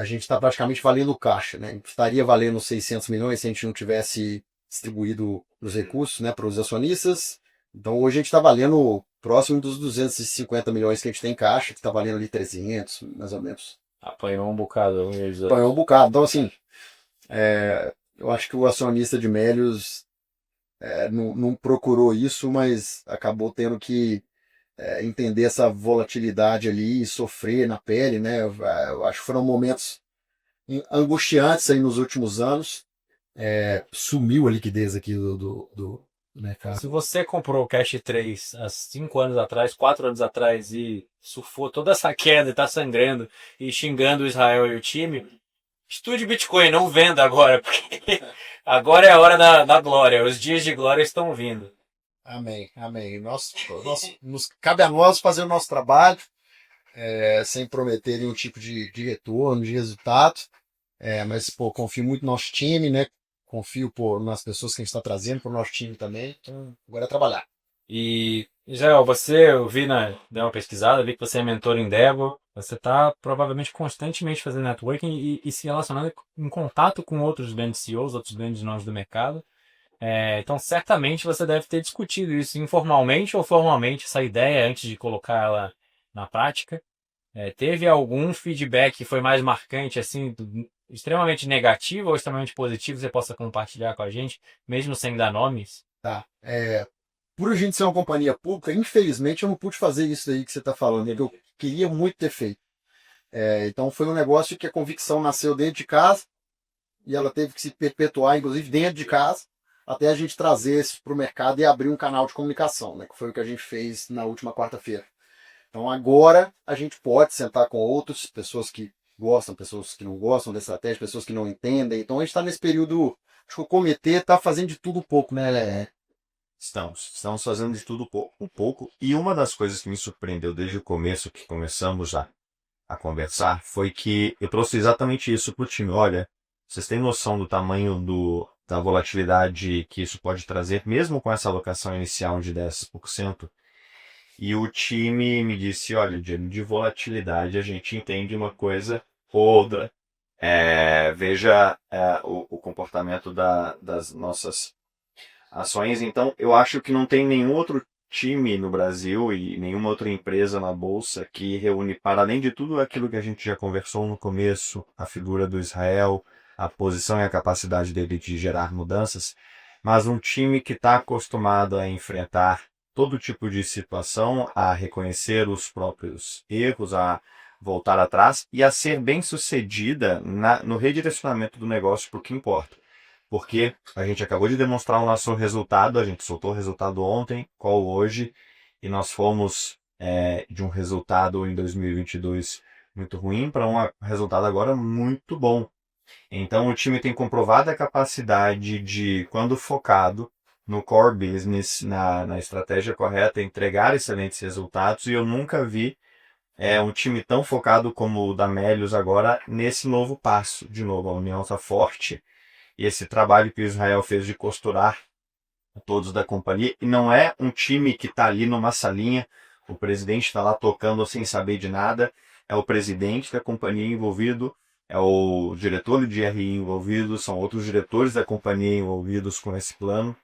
a gente está praticamente valendo caixa, né? Estaria valendo 600 milhões se a gente não tivesse distribuído os recursos, né, para os acionistas. Então hoje a gente está valendo próximo dos 250 milhões que a gente tem em caixa, que está valendo ali 300, mais ou menos. Apanhou um bocado. Apanhou um bocado. Então, assim, eu acho que o acionista de Melius não procurou isso, mas acabou tendo que entender essa volatilidade ali e sofrer na pele, né? Eu acho que foram momentos angustiantes aí nos últimos anos. Sumiu a liquidez aqui do mercado. Se você comprou o Cash 3 há 5 anos atrás, 4 anos atrás e surfou toda essa queda e tá sangrando e xingando o Israel e o time, estude Bitcoin, não venda agora, porque agora é a hora da glória, os dias de glória estão vindo. Amém, amém. Cabe a nós fazer o nosso trabalho, sem prometer nenhum tipo de retorno, de resultado. Mas, pô, confio muito no nosso time, né? Confio nas pessoas que a gente está trazendo para o nosso time também. Então, agora é trabalhar. E, Israel, eu vi dei uma pesquisada, vi que você é mentor em Endeavor, você está provavelmente constantemente fazendo networking e se relacionando em contato com outros grandes CEOs, outros grandes nomes do mercado. Então, certamente você deve ter discutido isso informalmente ou formalmente, essa ideia, antes de colocar ela na prática. Teve algum feedback que foi mais marcante, assim, extremamente negativo ou extremamente positivo, que você possa compartilhar com a gente, mesmo sem dar nomes? Tá. Por a gente ser uma companhia pública, infelizmente eu não pude fazer isso aí que você está falando, que eu queria muito ter feito. Então foi um negócio que a convicção nasceu dentro de casa e ela teve que se perpetuar, inclusive dentro de casa, até a gente trazer isso para o mercado e abrir um canal de comunicação, né, que foi o que a gente fez na última quarta-feira. Então agora a gente pode sentar com outras pessoas que gostam, pessoas que não gostam da estratégia, pessoas que não entendem. Então a gente está nesse período, acho que o comitê está fazendo de tudo um pouco, né? Estamos fazendo de tudo um pouco. E uma das coisas que me surpreendeu desde o começo, que começamos a conversar, foi que eu trouxe exatamente isso para o time. Olha, vocês têm noção do tamanho da volatilidade que isso pode trazer, mesmo com essa alocação inicial de 10%? E o time me disse, olha, de volatilidade a gente entende uma coisa ou outra. Veja o comportamento das nossas ações. Então, eu acho que não tem nenhum outro time no Brasil e nenhuma outra empresa na Bolsa que reúne, para além de tudo aquilo que a gente já conversou no começo, a figura do Israel, a posição e a capacidade dele de gerar mudanças, mas um time que está acostumado a enfrentar todo tipo de situação, a reconhecer os próprios erros, a voltar atrás e a ser bem sucedida no redirecionamento do negócio para o que importa. Porque a gente acabou de demonstrar o nosso resultado, a gente soltou o resultado ontem, qual hoje, e nós fomos de um resultado em 2022 muito ruim para um resultado agora muito bom. Então o time tem comprovado a capacidade de, quando focado no core business, na estratégia correta, entregar excelentes resultados, e eu nunca vi um time tão focado como o da Melius agora nesse novo passo. De novo, a união está forte. E esse trabalho que o Israel fez de costurar todos da companhia, e não é um time que está ali numa salinha, o presidente está lá tocando sem saber de nada, é o presidente da companhia envolvido, é o diretor de RI envolvido, são outros diretores da companhia envolvidos com esse plano.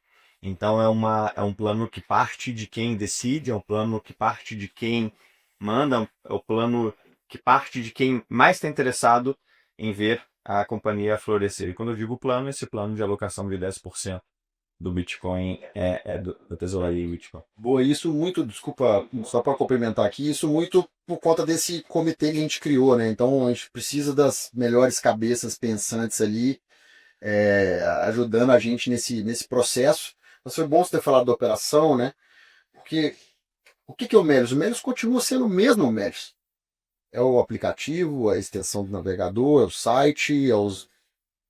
Então é um plano que parte de quem decide, é um plano que parte de quem manda, é o plano que parte de quem mais está interessado em ver a companhia florescer. E quando eu digo plano, esse plano de alocação de 10% do Bitcoin da tesouraria Bitcoin. Boa, isso muito, desculpa, só para complementar aqui, isso muito por conta desse comitê que a gente criou, né? Então a gente precisa das melhores cabeças pensantes ali, ajudando a gente nesse processo. Mas foi bom você ter falado da operação, né? Porque o que é o Melius? O Melius continua sendo o mesmo Melius. É o aplicativo, a extensão do navegador, é o site, é os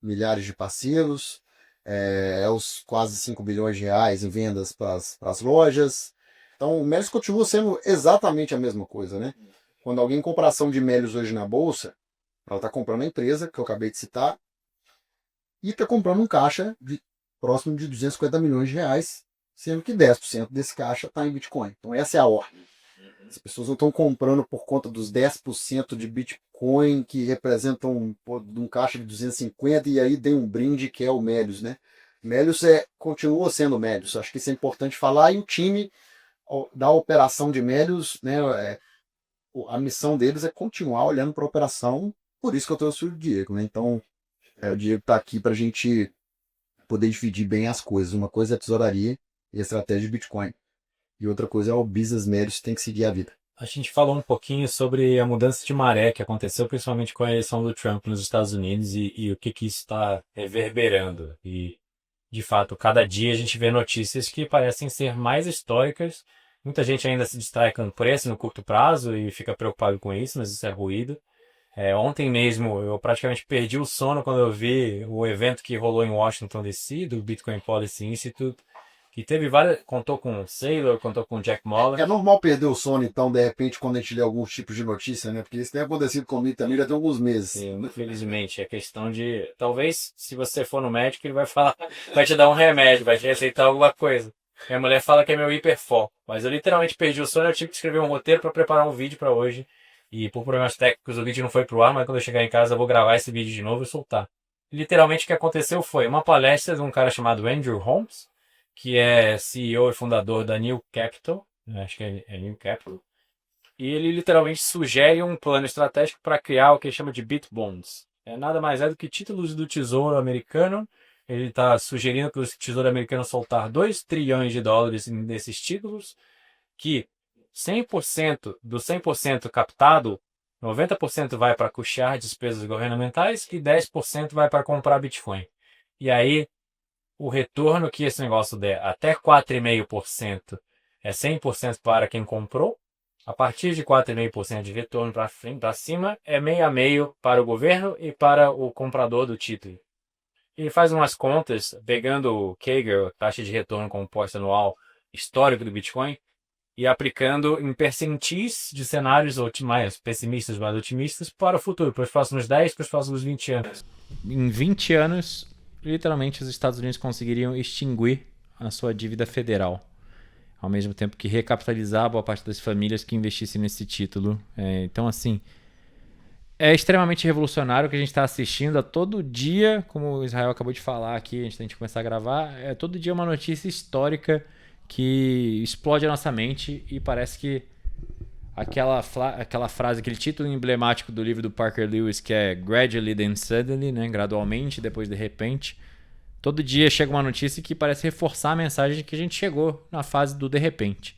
milhares de parceiros, é os quase 5 bilhões de reais em vendas para as lojas. Então o Melius continua sendo exatamente a mesma coisa, né? Quando alguém compra ação de Melius hoje na bolsa, ela está comprando a empresa, que eu acabei de citar, e está comprando um caixa próximo de 250 milhões de reais, sendo que 10% desse caixa está em Bitcoin. Então essa é a ordem. As pessoas não estão comprando por conta dos 10% de Bitcoin que representam um caixa de 250 e aí tem um brinde que é o Melius, né? Melius continua sendo Melius. Acho que isso é importante falar. E o time da operação de Melius, né? A missão deles é continuar olhando para a operação. Por isso que eu trouxe o Diego, né? Então, o Diego está aqui para a gente poder dividir bem as coisas. Uma coisa é a tesouraria e a estratégia de Bitcoin. E outra coisa é o business Melius que tem que seguir a vida. A gente falou um pouquinho sobre a mudança de maré que aconteceu principalmente com a eleição do Trump nos Estados Unidos e o que isso está reverberando. E, de fato, cada dia a gente vê notícias que parecem ser mais históricas. Muita gente ainda se distrai com o preço no curto prazo e fica preocupado com isso, mas isso é ruído. Ontem mesmo eu praticamente perdi o sono quando eu vi o evento que rolou em Washington DC, do Bitcoin Policy Institute, que teve contou com o Saylor, contou com o Jack Mallers. É normal perder o sono, então, de repente, quando a gente lê alguns tipos de notícia, né? Porque isso tem acontecido comigo também já tem alguns meses. Sim, infelizmente. É questão de... Talvez, se você for no médico, ele vai falar... Vai te dar um remédio, vai te receitar alguma coisa. Minha mulher fala que é meu hiperfoco. Mas eu literalmente perdi o sono, eu tive que escrever um roteiro para preparar um vídeo para hoje. E por problemas técnicos o vídeo não foi pro ar, mas quando eu chegar em casa eu vou gravar esse vídeo de novo e soltar. Literalmente o que aconteceu foi uma palestra de um cara chamado Andrew Holmes, que é CEO e fundador da New Capital, acho que é New Capital, e ele literalmente sugere um plano estratégico para criar o que ele chama de Bitbonds. Nada mais é do que títulos do Tesouro Americano. Ele está sugerindo que o Tesouro Americano soltar 2 trilhões de dólares nesses títulos, que 100% do 100% captado, 90% vai para custear despesas governamentais e 10% vai para comprar Bitcoin. E aí, o retorno que esse negócio der até 4,5% é 100% para quem comprou. A partir de 4,5% de retorno para cima é meio a meio para o governo e para o comprador do título. Ele faz umas contas, pegando o CAGR, taxa de retorno composta anual histórico do Bitcoin, e aplicando em percentis de cenários mais pessimistas, mais otimistas, para o futuro, para os próximos 10, para os próximos 20 anos. Em 20 anos, literalmente, os Estados Unidos conseguiriam extinguir a sua dívida federal, ao mesmo tempo que recapitalizar boa parte das famílias que investissem nesse título. Então, assim, é extremamente revolucionário o que a gente está assistindo a todo dia, como o Israel acabou de falar aqui, antes da gente começar a gravar, todo dia uma notícia histórica que explode a nossa mente e parece que aquela frase, aquele título emblemático do livro do Parker Lewis, que é Gradually Then Suddenly, né? Gradualmente, depois de repente, todo dia chega uma notícia que parece reforçar a mensagem de que a gente chegou na fase do de repente.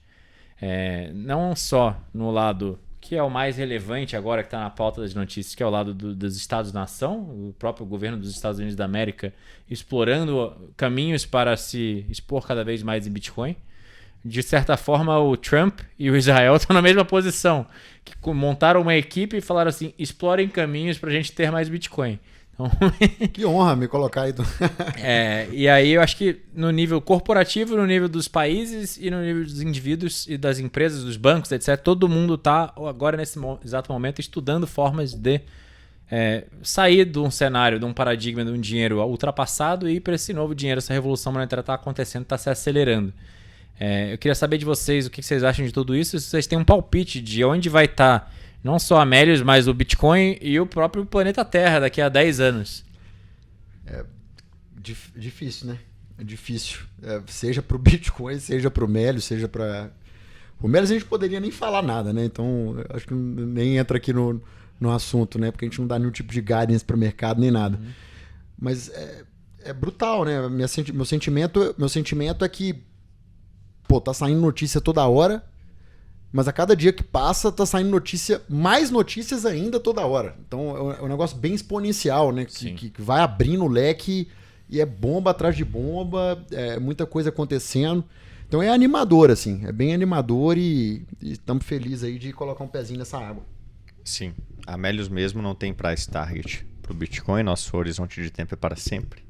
Não só no lado que é o mais relevante agora, que está na pauta das notícias, que é o lado dos Estados-nação, o próprio governo dos Estados Unidos da América explorando caminhos para se expor cada vez mais em Bitcoin. De certa forma, o Trump e o Israel estão na mesma posição, que montaram uma equipe e falaram assim, explorem caminhos para a gente ter mais Bitcoin. Então, que honra me colocar aí. E aí eu acho que no nível corporativo, no nível dos países e no nível dos indivíduos e das empresas, dos bancos, etc., todo mundo está agora nesse exato momento estudando formas de sair de um cenário, de um paradigma de um dinheiro ultrapassado e ir para esse novo dinheiro. Essa revolução monetária está acontecendo, está se acelerando. Eu queria saber de vocês o que vocês acham de tudo isso, se vocês têm um palpite de onde vai estar não só a Melius, mas o Bitcoin e o próprio planeta Terra daqui a 10 anos. Difícil, né? É difícil. Seja para o Bitcoin, seja para o Melius, seja para... O Melius a gente poderia nem falar nada, né? Então, acho que nem entra aqui no assunto, né? Porque a gente não dá nenhum tipo de guidance para o mercado, nem nada. Mas é brutal, né? Meu sentimento é que tá saindo notícia toda hora, mas a cada dia que passa tá saindo mais notícias ainda toda hora. Então é um negócio bem exponencial, né? Que vai abrindo o leque e é bomba atrás de bomba, muita coisa acontecendo. Então é animador, assim, é bem animador e estamos felizes aí de colocar um pezinho nessa água. Sim, a Melius mesmo não tem price target para o Bitcoin, nosso horizonte de tempo é para sempre.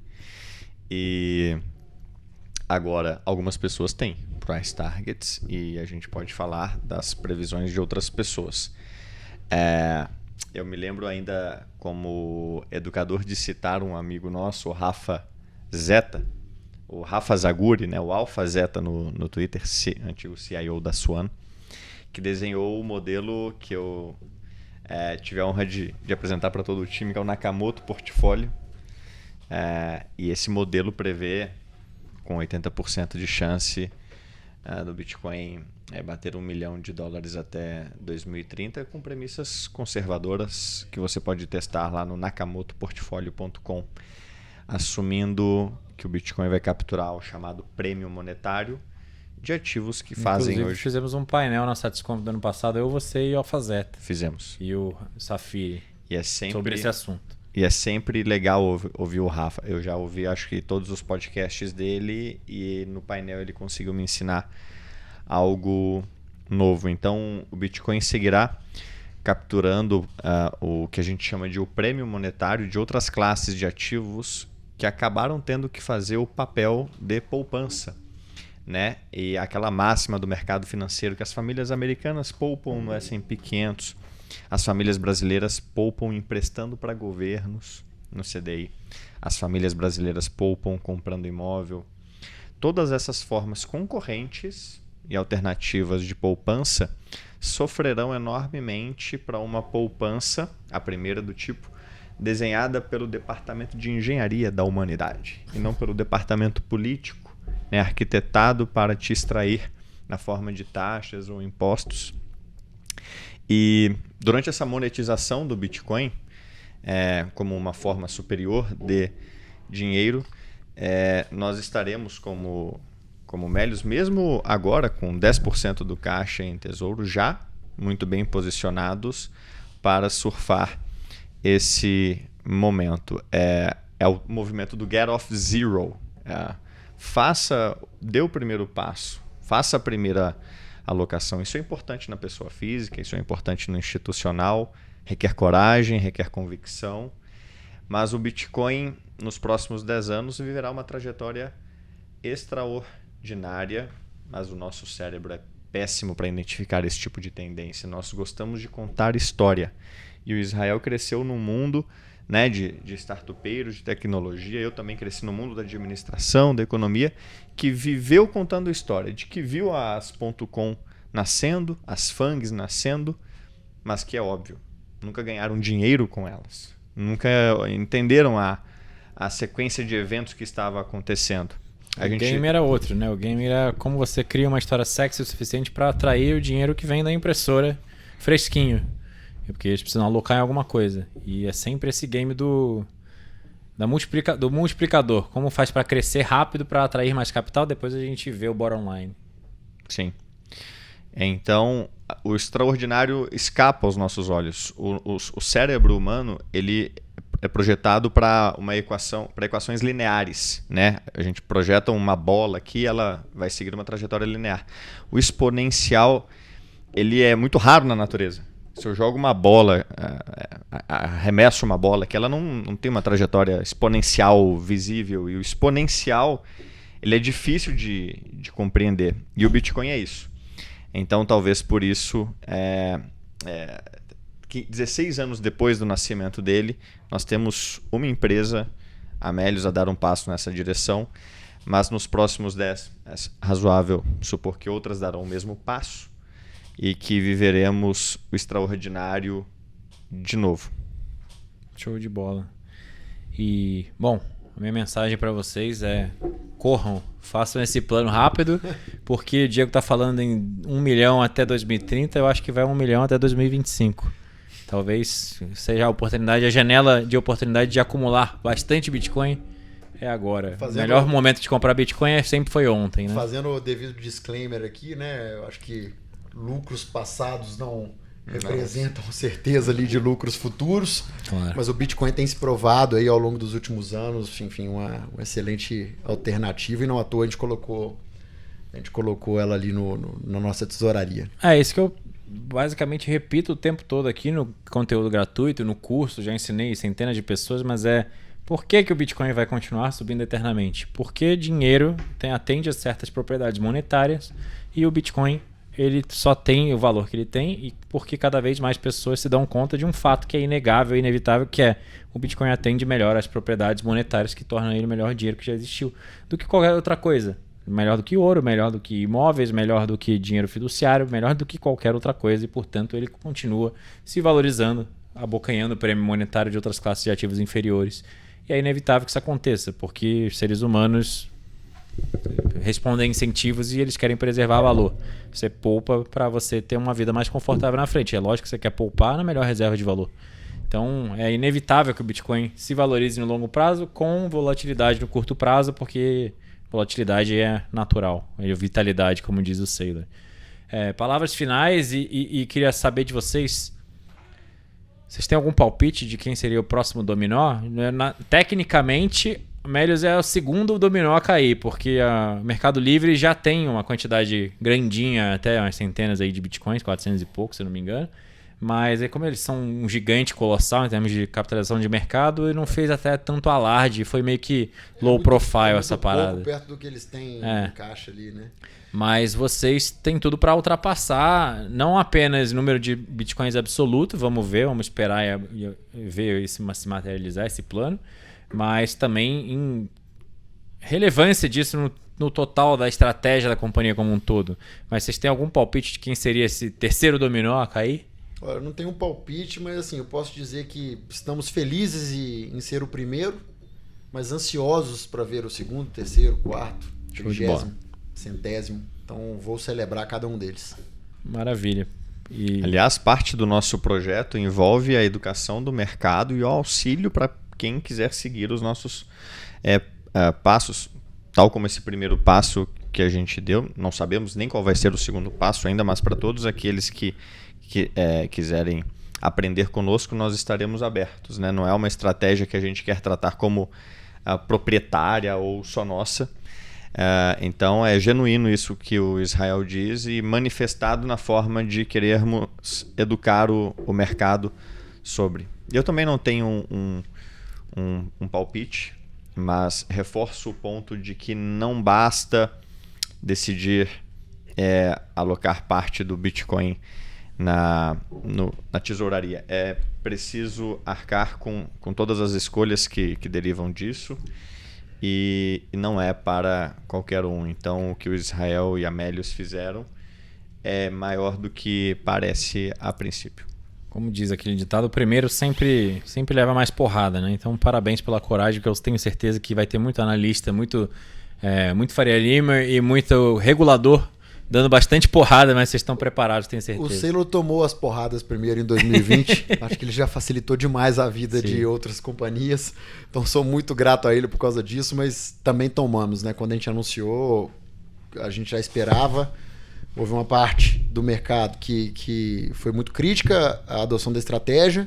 E agora, algumas pessoas têm price targets e a gente pode falar das previsões de outras pessoas. Eu me lembro ainda como educador de citar um amigo nosso, o Rafa Zeta, o Rafa Zaguri, né, o Alpha Zeta no Twitter, antigo CIO da Swan, que desenhou o modelo que eu tive a honra de apresentar para todo o time, que é o Nakamoto Portfólio. E esse modelo prevê, com 80% de chance do Bitcoin bater $1 milhão até 2030, com premissas conservadoras que você pode testar lá no nakamotoportfolio.com, assumindo que o Bitcoin vai capturar o chamado prêmio monetário de ativos que fazem Inclusive, hoje. fizemos um painel na Satisconf do ano passado, eu, você e o Alfazeta. Fizemos. E o Safiri. E é sempre, sobre esse assunto. E é sempre legal ouvir o Rafa. Eu já ouvi, acho que todos os podcasts dele, e no painel ele conseguiu me ensinar algo novo. Então, o Bitcoin seguirá capturando o que a gente chama de o prêmio monetário de outras classes de ativos que acabaram tendo que fazer o papel de poupança, né? E aquela máxima do mercado financeiro que as famílias americanas poupam no S&P 500, as famílias brasileiras poupam emprestando para governos no CDI, as famílias brasileiras poupam comprando imóvel. Todas essas formas concorrentes e alternativas de poupança sofrerão enormemente para uma poupança, a primeira do tipo, desenhada pelo Departamento de Engenharia da Humanidade e não pelo Departamento Político, né, arquitetado para te extrair na forma de taxas ou impostos. E durante essa monetização do Bitcoin, como uma forma superior de dinheiro, nós estaremos como Melius, mesmo agora com 10% do caixa em tesouro, já muito bem posicionados para surfar esse momento. É o movimento do Get Off Zero. Dê o primeiro passo, faça a primeira alocação. Isso é importante na pessoa física, isso é importante no institucional, requer coragem, requer convicção, mas o Bitcoin nos próximos 10 anos viverá uma trajetória extraordinária, mas o nosso cérebro é péssimo para identificar esse tipo de tendência. Nós gostamos de contar história, e o Israel cresceu num mundo, né, de startupeiros, de tecnologia. Eu também cresci no mundo da administração, da economia, que viveu contando história, de que viu as .com nascendo, as FANGs nascendo, mas que é óbvio, nunca ganharam dinheiro com elas, nunca entenderam a sequência de eventos que estava acontecendo. O game era outro, né? O game era como você cria uma história sexy o suficiente para atrair o dinheiro que vem da impressora fresquinho. Porque eles precisam alocar em alguma coisa. E é sempre esse game do multiplicador. Como faz para crescer rápido para atrair mais capital, depois a gente vê o bottom line. Sim. Então, o extraordinário escapa aos nossos olhos. O cérebro humano, ele é projetado para equações lineares, né? A gente projeta uma bola aqui, ela vai seguir uma trajetória linear. O exponencial, ele é muito raro na natureza. Se eu jogo uma bola, arremesso uma bola, que ela não tem uma trajetória exponencial visível, e o exponencial ele é difícil de compreender. E o Bitcoin é isso. Então, talvez por isso, 16 anos depois do nascimento dele, nós temos uma empresa, a Melius, a dar um passo nessa direção, mas nos próximos 10 é razoável supor que outras darão o mesmo passo e que viveremos o extraordinário de novo. Show de bola. E, bom, a minha mensagem para vocês é: corram, façam esse plano rápido, porque o Diego tá falando em 1 milhão até 2030, eu acho que vai 1 milhão até 2025. Talvez seja a janela de oportunidade de acumular bastante Bitcoin é agora. O melhor momento de comprar Bitcoin sempre foi ontem, né? Fazendo o devido disclaimer aqui, né? Eu acho que lucros passados não representam certeza ali de lucros futuros, claro. Mas o Bitcoin tem se provado aí ao longo dos últimos anos, enfim, uma excelente alternativa, e não à toa a gente colocou A gente colocou ela ali na nossa tesouraria. É isso que eu basicamente repito o tempo todo aqui no conteúdo gratuito, no curso, já ensinei centenas de pessoas, mas por que o Bitcoin vai continuar subindo eternamente? Porque dinheiro atende a certas propriedades monetárias e o Bitcoin ele só tem o valor que ele tem e porque cada vez mais pessoas se dão conta de um fato que é inegável e inevitável, que é o Bitcoin atende melhor às propriedades monetárias que tornam ele o melhor dinheiro que já existiu do que qualquer outra coisa. Melhor do que ouro, melhor do que imóveis, melhor do que dinheiro fiduciário, melhor do que qualquer outra coisa e, portanto, ele continua se valorizando, abocanhando o prêmio monetário de outras classes de ativos inferiores. E é inevitável que isso aconteça, porque seres humanos respondem a incentivos e eles querem preservar valor. Você poupa para você ter uma vida mais confortável na frente. É lógico que você quer poupar na melhor reserva de valor. Então é inevitável que o Bitcoin se valorize no longo prazo com volatilidade no curto prazo, porque volatilidade é natural, é vitalidade, como diz o Saylor. Palavras finais e queria saber de vocês. Vocês têm algum palpite de quem seria o próximo dominó? Tecnicamente, o Melius é o segundo dominó a cair, porque o Mercado Livre já tem uma quantidade grandinha, até umas centenas aí de bitcoins, 400 e pouco, se eu não me engano. Mas como eles são um gigante colossal em termos de capitalização de mercado, ele não fez até tanto alarde, foi meio que low profile essa parada. Pouco perto do que eles têm em caixa ali, né? Mas vocês têm tudo para ultrapassar, não apenas o número de bitcoins absoluto, vamos esperar e ver se materializar esse plano, mas também em relevância disso no total da estratégia da companhia como um todo. Mas vocês têm algum palpite de quem seria esse terceiro dominó a cair? Olha, eu não tenho um palpite, mas assim, eu posso dizer que estamos felizes em ser o primeiro, mas ansiosos para ver o segundo, terceiro, quarto, 30º, 100º. Então vou celebrar cada um deles. Maravilha. Aliás, parte do nosso projeto envolve a educação do mercado e o auxílio para quem quiser seguir os nossos passos, tal como esse primeiro passo que a gente deu. Não sabemos nem qual vai ser o segundo passo ainda, mas para todos aqueles que quiserem aprender conosco, nós estaremos abertos, né? Não é uma estratégia que a gente quer tratar como proprietária ou só nossa. Então é genuíno isso que o Israel diz e manifestado na forma de querermos educar o mercado sobre. Eu também não tenho um palpite, mas reforço o ponto de que não basta decidir alocar parte do Bitcoin na tesouraria. É preciso arcar com todas as escolhas que derivam disso e não é para qualquer um. Então o que o Israel e a Melius fizeram é maior do que parece a princípio. Como diz aquele ditado, o primeiro sempre leva mais porrada, né? Então parabéns pela coragem, que eu tenho certeza que vai ter muito analista, muito Faria Lima e muito regulador dando bastante porrada, mas vocês estão preparados, tenho certeza. O Saylor tomou as porradas primeiro em 2020. Acho que ele já facilitou demais a vida de outras companhias. Então sou muito grato a ele por causa disso, mas também tomamos, né? Quando a gente anunciou, a gente já esperava. Houve uma parte do mercado que foi muito crítica à adoção da estratégia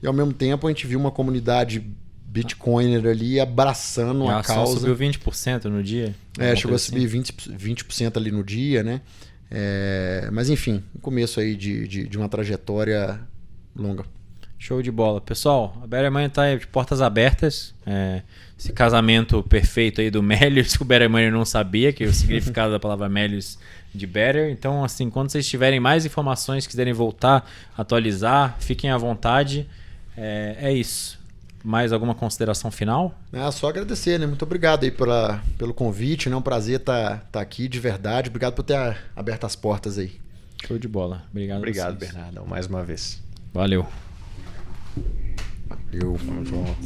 e ao mesmo tempo a gente viu uma comunidade Bitcoiner ali abraçando a causa. Subiu 20% no dia. Chegou a subir 20% ali no dia, né? Mas enfim, o começo aí de uma trajetória longa. Show de bola. Pessoal, a Better Money está de portas abertas. Esse casamento perfeito aí do Melius, que o Better Money não sabia, que é o significado da palavra Melius de Better. Então, assim, quando vocês tiverem mais informações, quiserem voltar, atualizar, fiquem à vontade. É isso. Mais alguma consideração final? Só agradecer, né? Muito obrigado aí pelo convite, né? É um prazer estar aqui, de verdade. Obrigado por ter aberto as portas aí. Show de bola. Obrigado, Bernardo, mais uma vez. Valeu. Valeu. Tamo junto.